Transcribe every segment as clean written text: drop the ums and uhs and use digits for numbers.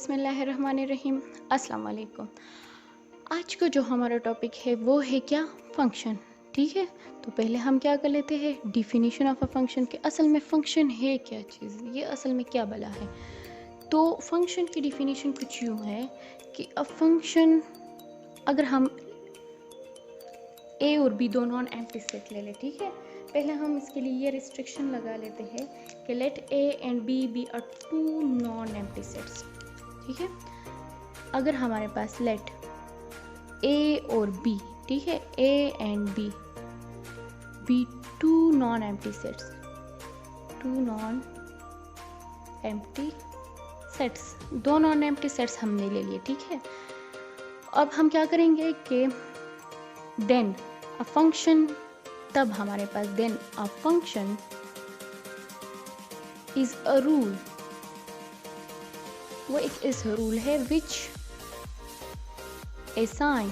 बिस्मिल्लाहिर्रहमानिर्रहीम। अस्सलाम वालेकुम। आज का जो हमारा टॉपिक है वो है क्या, फंक्शन। ठीक है, तो पहले हम क्या कर लेते हैं, डिफिनीशन ऑफ अ फंक्शन के असल में फ़ंक्शन है क्या चीज़, ये असल में क्या भला है। तो फंक्शन की डिफिनीशन कुछ यूँ है कि अ फंक्शन, अगर हम ए और बी दो नॉन एम्प्टी सेट ले लें, ठीक है, पहले हम इसके लिए ये रिस्ट्रिक्शन लगा लेते हैं कि let A and B a two non empty sets. ठीक है, अगर हमारे पास लेट ए और बी, ठीक है, A and B two non empty sets, two non empty sets, दो नॉन एम्प्टी सेट्स हमने ले लिए। ठीक है, अब हम क्या करेंगे कि देन अ फंक्शन, तब हमारे पास then a function is a rule, वो एक इस रूल है विच assign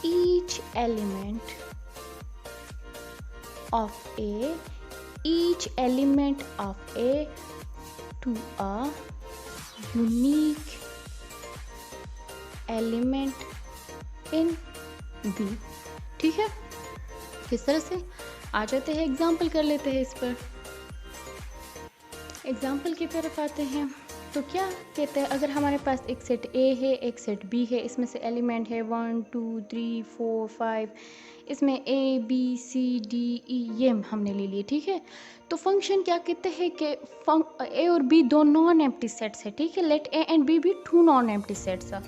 each element of A to a unique element in B। ठीक है, किस तरह से आ जाते हैं, एग्जाम्पल कर लेते हैं। इस पर एग्जाम्पल की तरफ आते हैं तो क्या कहते हैं, अगर हमारे पास एक सेट ए है, एक सेट बी है, इसमें से एलिमेंट है 1 2 3 4 5, इसमें A B C D E ये हमने ले लिए। ठीक है, तो फंक्शन क्या कहते हैं कि ए और बी दो नॉन एम्प्टी सेट्स है। ठीक है, let A and B two non empty sets है।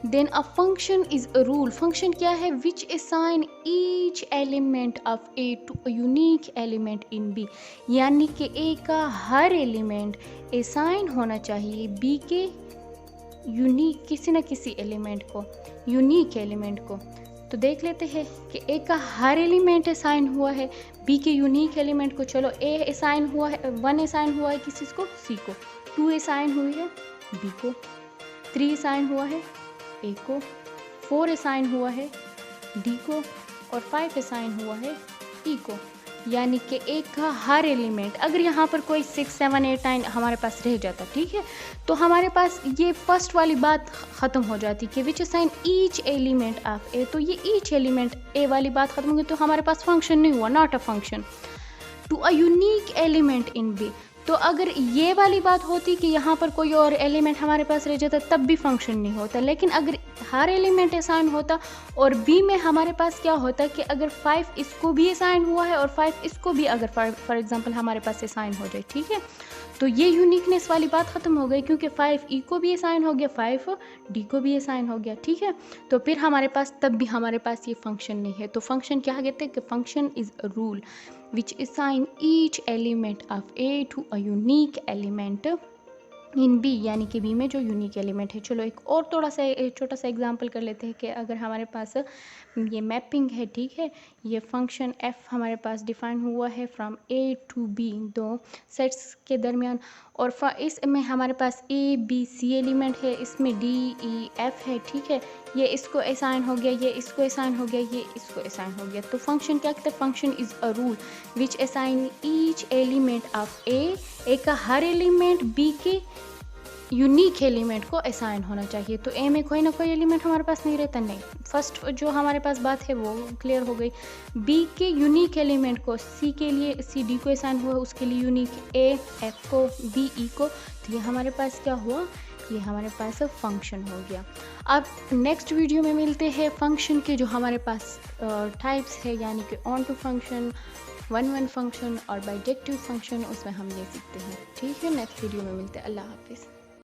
Then a function is a rule, function क्या है, which assign each element of A to a unique element in B, यानी कि ए का हर एलिमेंट असाइन होना चाहिए बी के यूनिक, किसी न किसी एलिमेंट को, यूनिक एलिमेंट को। तो देख लेते हैं कि ए का हर एलिमेंट असाइन हुआ है बी के यूनिक एलिमेंट को। चलो, ए असाइन हुआ है, 1 असाइन हुआ है किसी को, सी को, 2 असाइन हुई है बी को, 3 असाइन हुआ है ए को, 4 असाइन हुआ है डी को, और 5 असाइन हुआ है ई को। यानी कि एक का हर एलिमेंट, अगर यहाँ पर कोई 6 7 8 9 हमारे पास रह जाता, ठीक है, तो हमारे पास ये फर्स्ट वाली बात ख़त्म हो जाती कि विच असाइन ईच एलिमेंट ऑफ ए। तो ये ईच एलिमेंट ए वाली बात ख़त्म हो गई, तो हमारे पास फंक्शन नहीं हुआ, not a function. To a unique element in B, तो अगर ये वाली बात होती कि यहाँ पर कोई और एलिमेंट हमारे पास रह जाता तब भी फंक्शन नहीं होता। लेकिन अगर हर एलिमेंट असाइन होता और बी में हमारे पास क्या होता कि अगर 5 इसको भी असाइन हुआ है और 5 इसको भी, अगर फॉर एग्जांपल हमारे पास असाइन हो जाए, ठीक है, तो ये यूनिकनेस वाली बात ख़त्म हो गई, क्योंकि 5 ई को भी असाइन हो गया, 5 डी को भी असाइन हो गया। ठीक है, तो फिर हमारे पास तब भी हमारे पास ये फंक्शन नहीं है। तो फंक्शन क्या कहते हैं कि function is a rule which assign each element of A to a unique element in B, यानी कि बी में जो यूनिक एलिमेंट है। चलो एक और थोड़ा सा छोटा सा एग्जांपल कर लेते हैं कि अगर हमारे पास ये मैपिंग है, ठीक है, ये फंक्शन एफ हमारे पास डिफाइन हुआ है फ्रॉम ए टू बी, दो सेट्स के दरमियान, और इसमें हमारे पास ए बी सी एलिमेंट है, इसमें डी ई एफ है। ठीक है, ये इसको असाइन हो गया, ये इसको असाइन हो गया, ये इसको असाइन हो गया। तो फंक्शन क्या कहते हैं, function is a rule which assign each element of A का हर एलिमेंट बी के यूनिक एलिमेंट को असाइन होना चाहिए। तो ए में कोई ना कोई एलिमेंट हमारे पास नहीं रहता, नहीं। फर्स्ट जो हमारे पास बात है वो क्लियर हो गई। बी के यूनिक एलिमेंट को सी के लिए, सी डी को असाइन हुआ, उसके लिए यूनिक ए एफ को, बी ई को। तो ये हमारे पास क्या हुआ, ये हमारे पास फंक्शन हो गया। अब नेक्स्ट वीडियो में मिलते हैं फंक्शन के जो हमारे पास टाइप्स है, यानी कि onto function, one function और बाइजेक्टिव फंक्शन, उसमें हम ये सीखते हैं। ठीक है, नेक्स्ट वीडियो में मिलते हैं। अल्लाह हाफिज़।